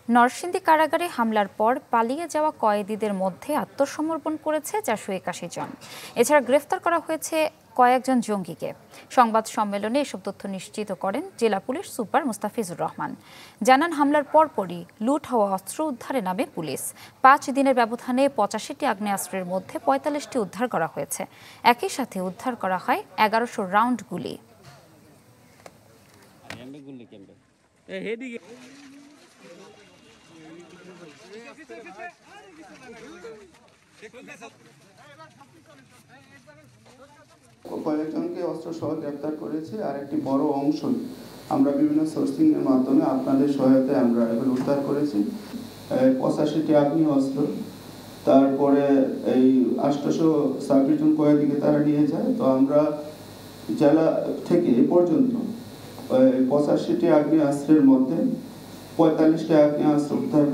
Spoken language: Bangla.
নরসিংদী কারাগারে হামলার পর পালিয়ে যাওয়া কয়েদিদের মধ্যে আত্মসমর্পণ করেছে 481 জন। এছাড়া গ্রেফতার করা হয়েছে কয়েকজন জঙ্গিকে। সংবাদ সম্মেলনে এসব তথ্য নিশ্চিত করেন জেলা পুলিশ সুপার মুস্তাফিজুর রহমান। জানান, হামলার পরপরই লুট হওয়া অস্ত্র উদ্ধারে নামে পুলিশ। 5 দিনের ব্যবধানে 85টি আগ্নেয়াস্ত্রের মধ্যে 45টি উদ্ধার করা হয়েছে। একই সাথে উদ্ধার করা হয় 1100 রাউন্ড গুলি। কয়েকজনকে অস্ত্র সহ গ্রেপ্তার করেছে, আর একটি বড় অংশ আমরা বিভিন্ন সোর্সিং এর মাধ্যমে আপনাদের সহায়তায় আমরা এগুলো উদ্ধার করেছি। 85টি আগ্নেয় অস্ত্র, তারপরে এই 826 জন কয়েদিকে তারা নিয়ে যায়। তো আমরা জেলা থেকে এ পর্যন্ত 85টি আগ্নেয়াস্ত্রের মধ্যে 45টি আগ্নেয়াস্ত্র উদ্ধার